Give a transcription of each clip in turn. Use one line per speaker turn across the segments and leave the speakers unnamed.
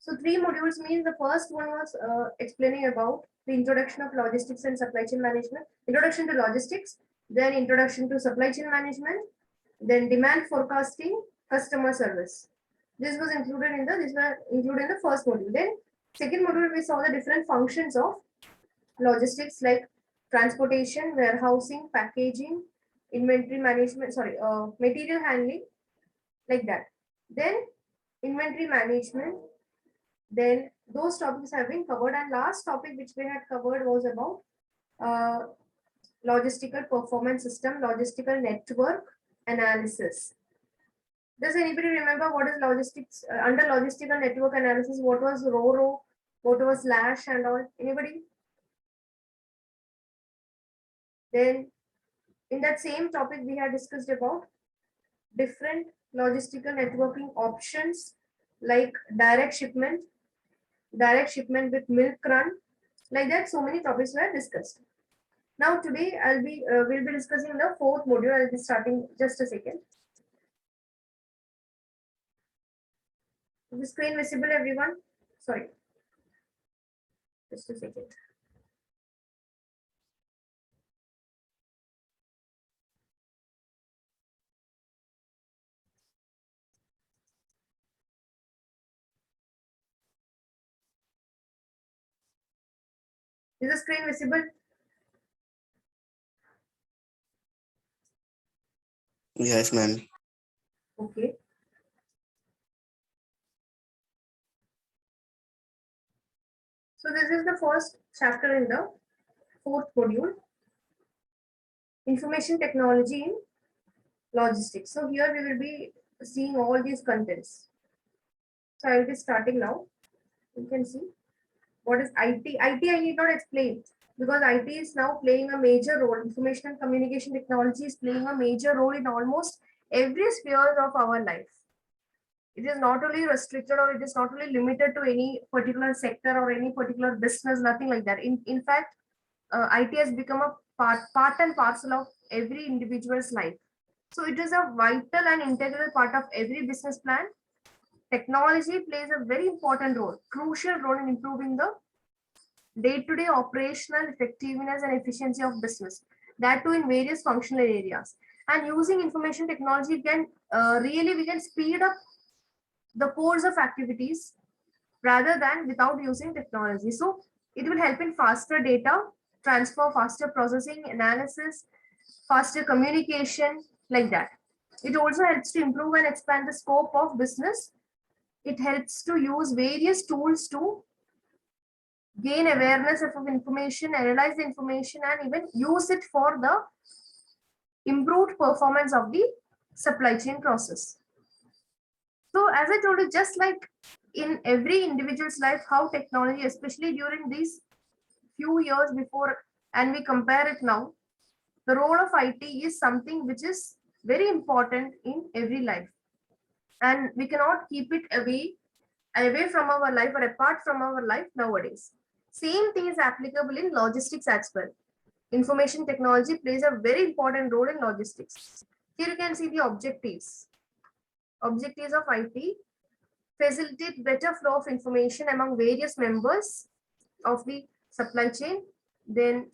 So 3 modules means the first one was explaining about the introduction of logistics and supply chain management, introduction to logistics, then introduction to supply chain management, then demand forecasting, customer service. This was included in the, these were included in the first module. Then second module, we saw the different functions of logistics like transportation, warehousing, packaging, inventory management, material handling, like that. Then inventory management, then those topics have been covered. And last topic which we had covered was about uh, logistical performance system, logistical network analysis. Does anybody remember what is logistics under logistical network analysis? What was RORO? What was LASH and all? Anybody? Then in that same topic, we had discussed about different logistical networking options like direct shipment with milk run, like that. So many topics were discussed. Now today we'll be discussing the fourth module. I'll be starting just a second. Is the screen visible, everyone? Sorry, just a second. Is the screen visible?
Yes, ma'am.
Okay. So this is the first chapter in the fourth module, information technology in logistics. So here we will be seeing all these contents. So I will be starting now. You can see what is IT. IT I need not explain because IT is now playing a major role. Information and communication technology is playing a major role in almost every sphere of our life. It is not only restricted or it is not only limited to any particular sector or any particular business, nothing like that. In fact, IT has become a part and parcel of every individual's life. So it is a vital and integral part of every business plan. Technology plays a very important role, crucial role in improving the day-to-day operational effectiveness and efficiency of business, that too in various functional areas. And using information technology can we can speed up the course of activities rather than without using technology. So it will help in faster data transfer, faster processing, analysis, faster communication, like that. It also helps to improve and expand the scope of business. It helps to use various tools to gain awareness of information, analyze the information, and even use it for the improved performance of the supply chain process. So as I told you, just like in every individual's life, how technology, especially during these few years before, and we compare it now, the role of IT is something which is very important in every life. And we cannot keep it away from our life or apart from our life nowadays. Same thing is applicable in logistics as well. Information technology plays a very important role in logistics. Here you can see the objectives. Objectives of IT: facilitate better flow of information among various members of the supply chain. Then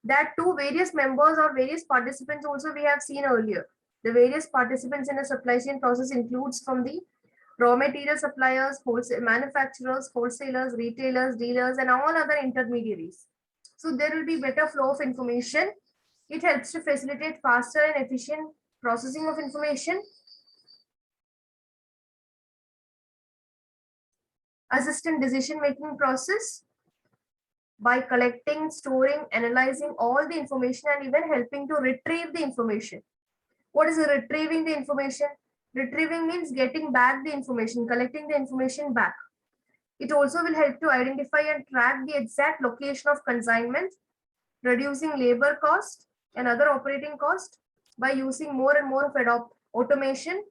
that too, various members or various participants also we have seen earlier. The various participants in a supply chain process includes from the raw material suppliers, wholesale manufacturers, wholesalers, retailers, dealers, and all other intermediaries. So there will be better flow of information. It helps to facilitate faster and efficient processing of information. Assistant decision-making process by collecting, storing, analyzing all the information and even helping to retrieve the information. What is retrieving the information? Retrieving means getting back the information, collecting the information back. It also will help to identify and track the exact location of consignment, reducing labor cost and other operating cost by using more and more of automation,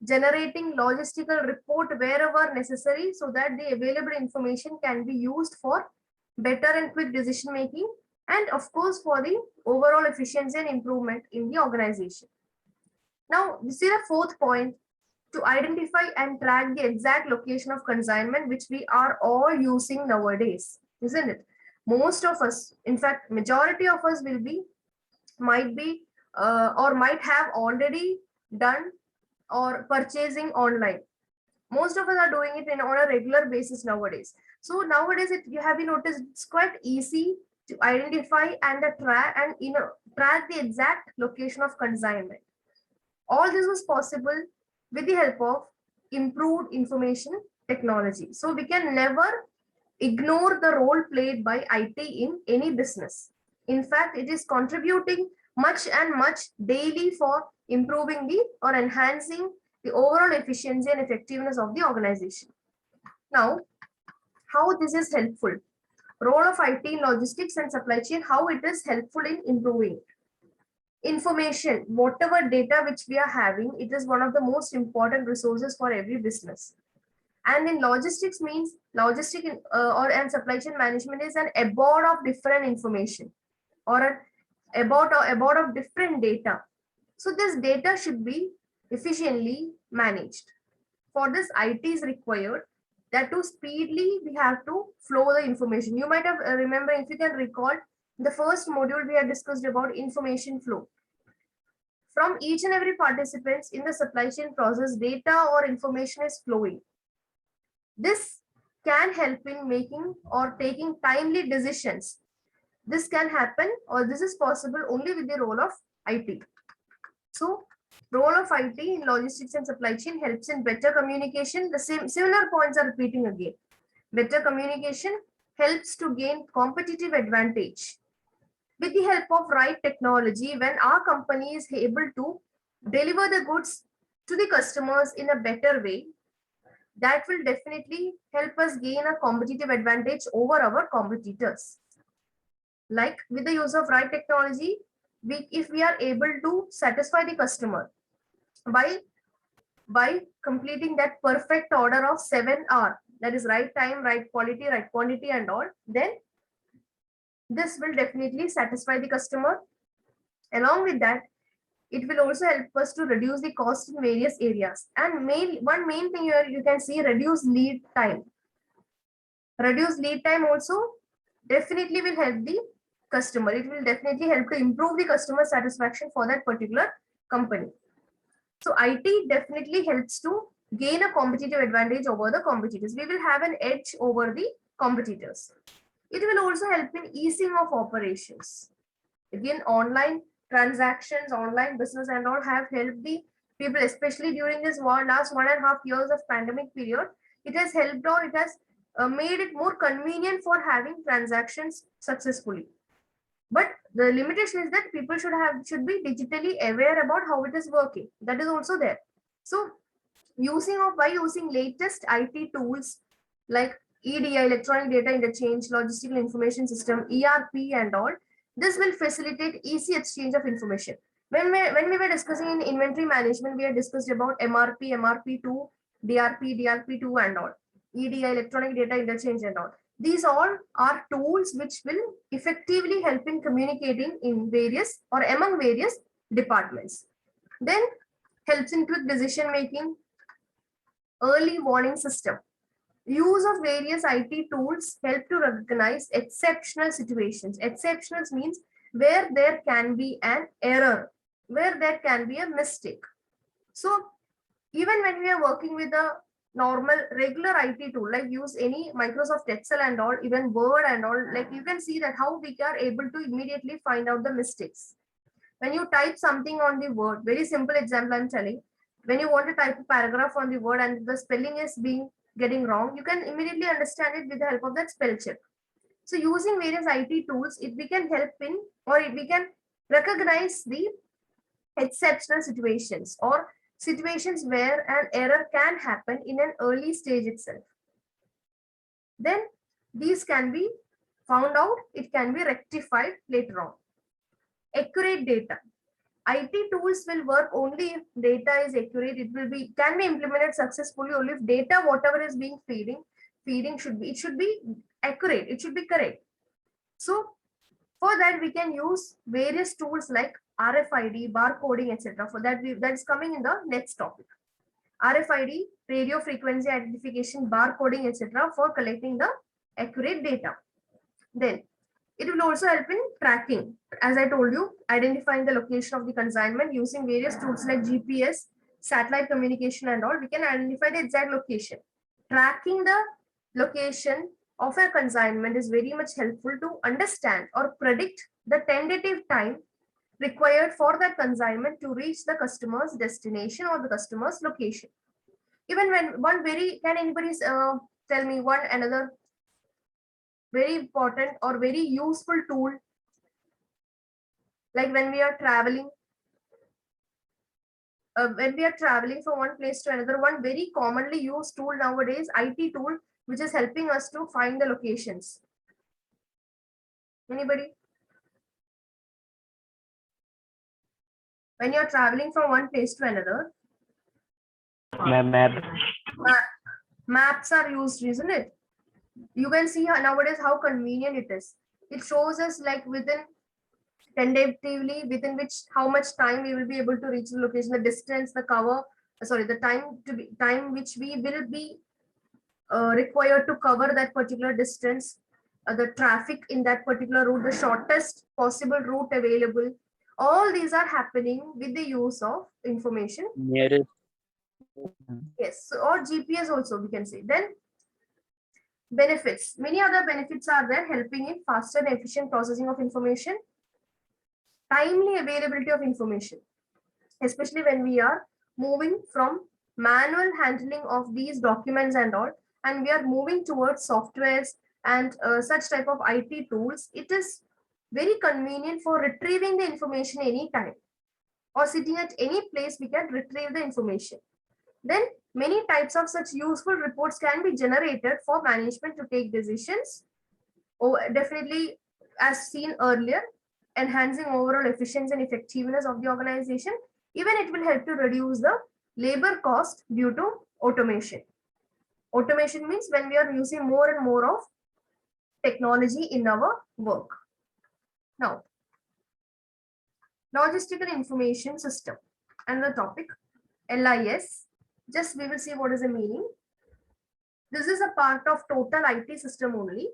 generating logistical report wherever necessary so that the available information can be used for better and quick decision making, and of course for the overall efficiency and improvement in the organization. Now, this is the fourth point. to identify and track the exact location of consignment, which we are all using nowadays, isn't it? Most of us, in fact, majority of us might be or might have already done or purchasing online. Most of us are doing it on a regular basis nowadays. So nowadays, you have been noticed, it's quite easy to identify and track the exact location of consignment. All this was possible with the help of improved information technology. So we can never ignore the role played by IT in any business. In fact, it is contributing much and much daily for improving the or enhancing the overall efficiency and effectiveness of the organization. Now, how this is helpful? Role of IT in logistics and supply chain, how it is helpful in improving information, whatever data which we are having, it is one of the most important resources for every business. And in logistics means and supply chain management is an abode of different information or an abode of different data. So this data should be efficiently managed. For this, IT is required, that to speedily we have to flow the information. You might have remember, if you can recall, the first module we had discussed about information flow. From each and every participants in the supply chain process, data or information is flowing. This can help in making or taking timely decisions. This can happen, or this is possible only with the role of IT. So, role of IT in logistics and supply chain helps in better communication. The same similar points are repeating again. Better communication helps to gain competitive advantage. With the help of right technology, when our company is able to deliver the goods to the customers in a better way, that will definitely help us gain a competitive advantage over our competitors. Like with the use of right technology, if we are able to satisfy the customer by completing that perfect order of 7R, that is right time, right quality, right quantity and all, then this will definitely satisfy the customer. Along with that, it will also help us to reduce the cost in various areas. And one main thing here, you can see reduce lead time. Reduce lead time also definitely will help the customer. It will definitely help to improve the customer satisfaction for that particular company. So IT definitely helps to gain a competitive advantage over the competitors. We will have an edge over the competitors. It will also help in easing of operations. Again, online transactions, online business and all have helped the people, especially during this last 1.5 years of pandemic period. It has helped, or it has made it more convenient for having transactions successfully. But the limitation is that people should be digitally aware about how it is working. That is also there. So by using latest IT tools like EDI, electronic data interchange, logistical information system, ERP and all, this will facilitate easy exchange of information. When we were discussing in inventory management, we had discussed about MRP, MRP2, DRP, DRP2 and all, EDI, electronic data interchange and all. These all are tools which will effectively help in communicating in various or among various departments. Then helps in quick decision making, early warning system. Use of various IT tools help to recognize exceptional situations. Exceptionals means where there can be an error, where there can be a mistake. So even when we are working with a normal regular IT tool, like use any Microsoft Excel and all, even Word and all, like you can see that how we are able to immediately find out the mistakes. When you type something on the Word, very simple example I'm telling, when you want to type a paragraph on the Word and the spelling is getting wrong, you can immediately understand it with the help of that spell check. So using various IT tools, we can help in, or we can recognize the exceptional situations or situations where an error can happen in an early stage itself. Then these can be found out, it can be rectified later on. Accurate data. IT tools will work only if data is accurate. It can be implemented successfully only if data, whatever is being feeding should be accurate. It should be correct. So for that, we can use various tools like RFID, barcoding, etc. For that, that is coming in the next topic. RFID, radio frequency identification, barcoding, etc. for collecting the accurate data. Then it will also help in tracking. As I told you, identifying the location of the consignment using various tools like GPS, satellite communication and all, we can identify the exact location. Tracking the location of a consignment is very much helpful to understand or predict the tentative time required for that consignment to reach the customer's destination or the customer's location. Even when can anybody tell me one another very important or very useful tool, like when we are traveling from one place to another, one very commonly used tool nowadays, IT tool, which is helping us to find the locations. Anybody? When you're traveling from one place to another, maps are used, isn't it? You can see nowadays how convenient it is. It shows us like tentatively within which how much time we will be able to reach the location, the distance, the time which we will be required to cover that particular distance, the traffic in that particular route, the shortest possible route available. All these are happening with the use of information. Yes, so, or GPS also we can say. Then benefits. Many other benefits are there, helping in faster and efficient processing of information, timely availability of information, especially when we are moving from manual handling of these documents and all, and we are moving towards softwares and such type of IT tools. It is very convenient for retrieving the information anytime, or sitting at any place we can retrieve the information. Then many types of such useful reports can be generated for management to take decisions. Oh, definitely, as seen earlier, enhancing overall efficiency and effectiveness of the organization. Even it will help to reduce the labor cost due to automation. Automation means when we are using more and more of technology in our work. Now, logistical information system, another topic, LIS. Just we will see what is the meaning. This is a part of total IT system only,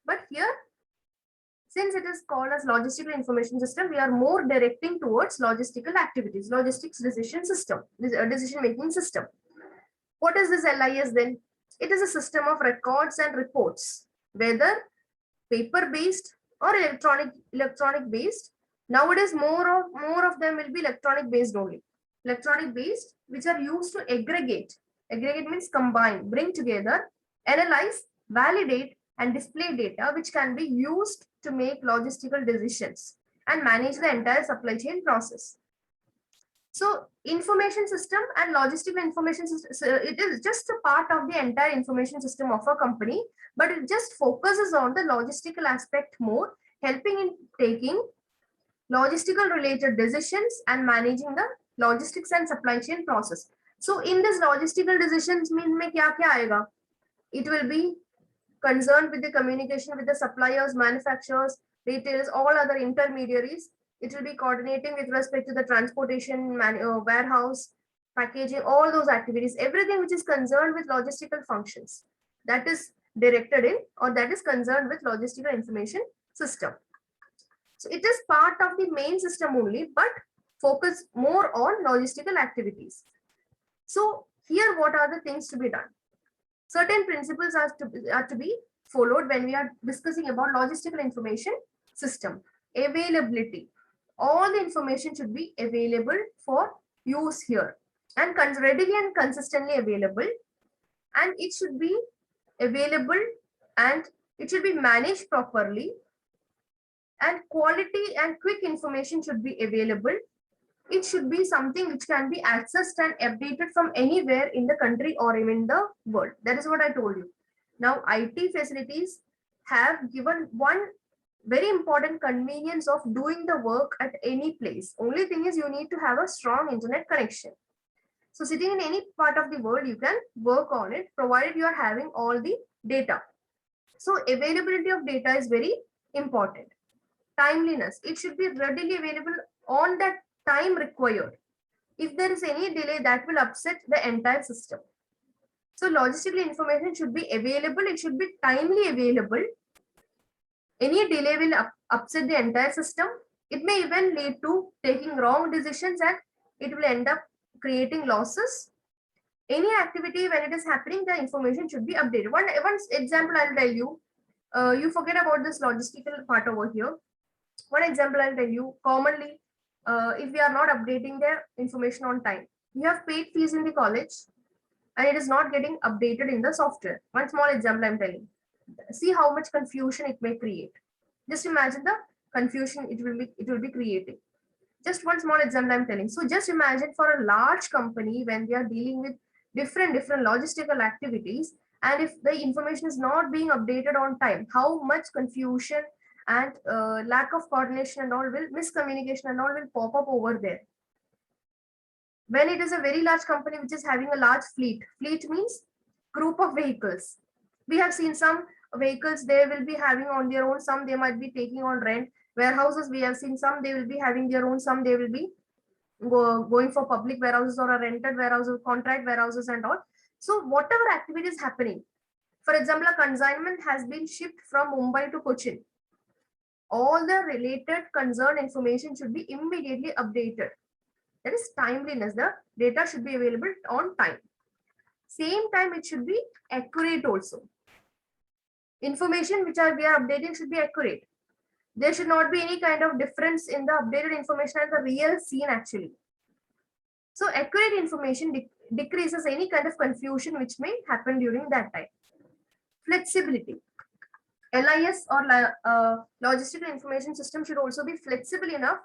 but here, since it is called as logistical information system, we are more directing towards logistical activities, logistics decision system, decision making system. What is this LIS then? It is a system of records and reports, whether paper based or electronic based. Nowadays, more of them will be electronic based only. Electronic based, which are used to aggregate. Aggregate means combine, bring together, analyze, validate, and display data, which can be used to make logistical decisions and manage the entire supply chain process. So information system and logistical information system, so it is just a part of the entire information system of a company, but it just focuses on the logistical aspect more, helping in taking logistical related decisions and managing the logistics and supply chain process. So in this logistical decisions mean mein kya aayega? It will be concerned with the communication with the suppliers, manufacturers, retailers, all other intermediaries. It will be coordinating with respect to the transportation, warehouse, packaging, all those activities, everything which is concerned with logistical functions, that is directed in or that is concerned with logistical information system. So it is part of the main system only, but focus more on logistical activities. So here, what are the things to be done? Certain principles are to be followed when we are discussing about logistical information system. Availability. All the information should be available for use here and readily and consistently available. And it should be available and it should be managed properly. And quality and quick information should be available. It should be something which can be accessed and updated from anywhere in the country or even the world. That is what I told you. Now, IT facilities have given one very important convenience of doing the work at any place. Only thing is you need to have a strong internet connection. So sitting in any part of the world, you can work on it, provided you are having all the data. So availability of data is very important. Timeliness. It should be readily available on that time required. If there is any delay, that will upset the entire system. So logistical information should be available. It should be timely available. Any delay will upset the entire system. It may even lead to taking wrong decisions and it will end up creating losses. Any activity when it is happening, the information should be updated. One example I'll tell you. You forget about this logistical part over here. One example I'll tell you. Commonly, if we are not updating their information on time, you have paid fees in the college and it is not getting updated in the software. One small example I'm telling. See how much confusion it may create. Just imagine the confusion it will be creating. Just one small example I'm telling. So just imagine for a large company when they are dealing with different logistical activities, and if the information is not being updated on time, how much confusion and lack of coordination and all will miscommunication and all will pop up over there. When it is a very large company which is having a large fleet means group of vehicles. We have seen some vehicles they will be having on their own, some they might be taking on rent. Warehouses, we have seen some they will be having their own, some they will be going for public warehouses or a rented warehouses, contract warehouses and all. So whatever activity is happening, for example, a consignment has been shipped from Mumbai to Cochin. All the related concerned information should be immediately updated. That is timeliness. The data should be available on time. Same time, it should be accurate also. Information which we are updating should be accurate. There should not be any kind of difference in the updated information and the real scene actually. So accurate information decreases any kind of confusion which may happen during that time. Flexibility. LIS or logistical information system should also be flexible enough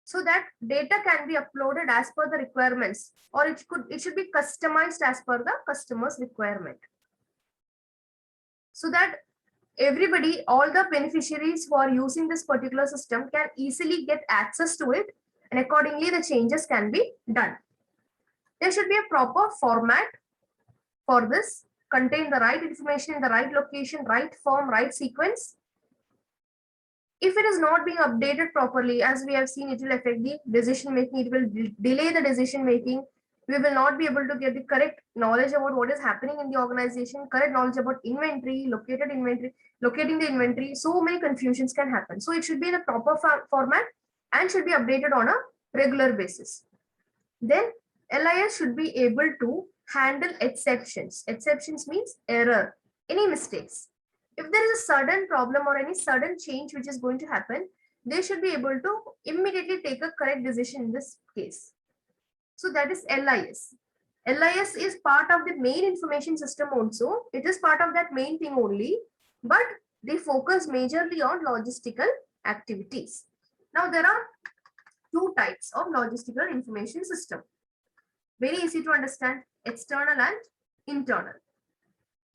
so that data can be uploaded as per the requirements, or it should be customized as per the customer's requirement, so that everybody, all the beneficiaries who are using this particular system can easily get access to it, and accordingly the changes can be done. There should be a proper format for this, contain the right information in the right location, right form, right sequence. If it is not being updated properly, as we have seen, it will affect the decision making, it will delay the decision making. We will not be able to get the correct knowledge about what is happening in the organization, correct knowledge about inventory, locating the inventory. So many confusions can happen. So it should be in a proper format and should be updated on a regular basis. Then LIS should be able to handle exceptions. Exceptions means error, any mistakes. If there is a sudden problem or any sudden change which is going to happen, they should be able to immediately take a correct decision in this case. So that is LIS. LIS is part of the main information system also. It is part of that main thing only, but they focus majorly on logistical activities. Now there are two types of logistical information system. Very easy to understand, external and internal.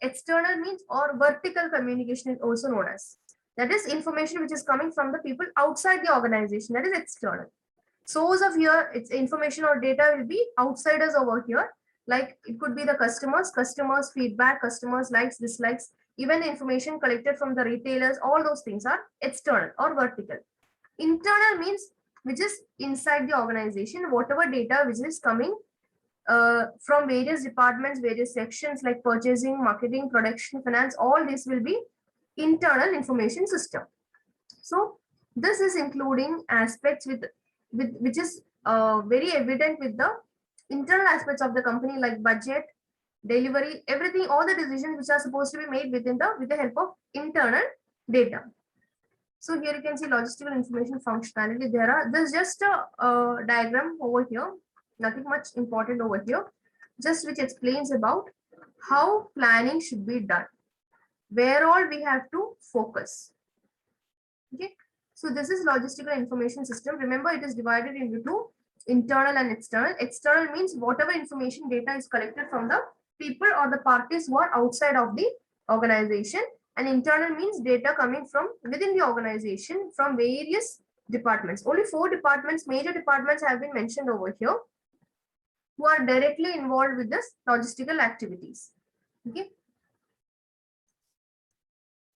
External means, or vertical communication is also known as. That is information which is coming from the people outside the organization. That is external. Source of here, its information or data will be outsiders over here. Like it could be the customers feedback, customers likes, dislikes, even the information collected from the retailers, all those things are external or vertical. Internal means which is inside the organization, whatever data which is coming from various departments, various sections like purchasing, marketing, production, finance, all this will be internal information system. So this is including aspects with which is very evident with the internal aspects of the company, like budget, delivery, everything, all the decisions which are supposed to be made with the help of internal data. So here you can see logistical information functionality. There's just a diagram over here. Nothing much important over here, just which explains about how planning should be done, where all we have to focus. Okay, so this is logistical information system. Remember, it is divided into two, internal and external. External means whatever information data is collected from the people or the parties who are outside of the organization, and internal means data coming from within the organization from various departments. Only 4 departments, major departments have been mentioned over here, who are directly involved with this logistical activities. Okay,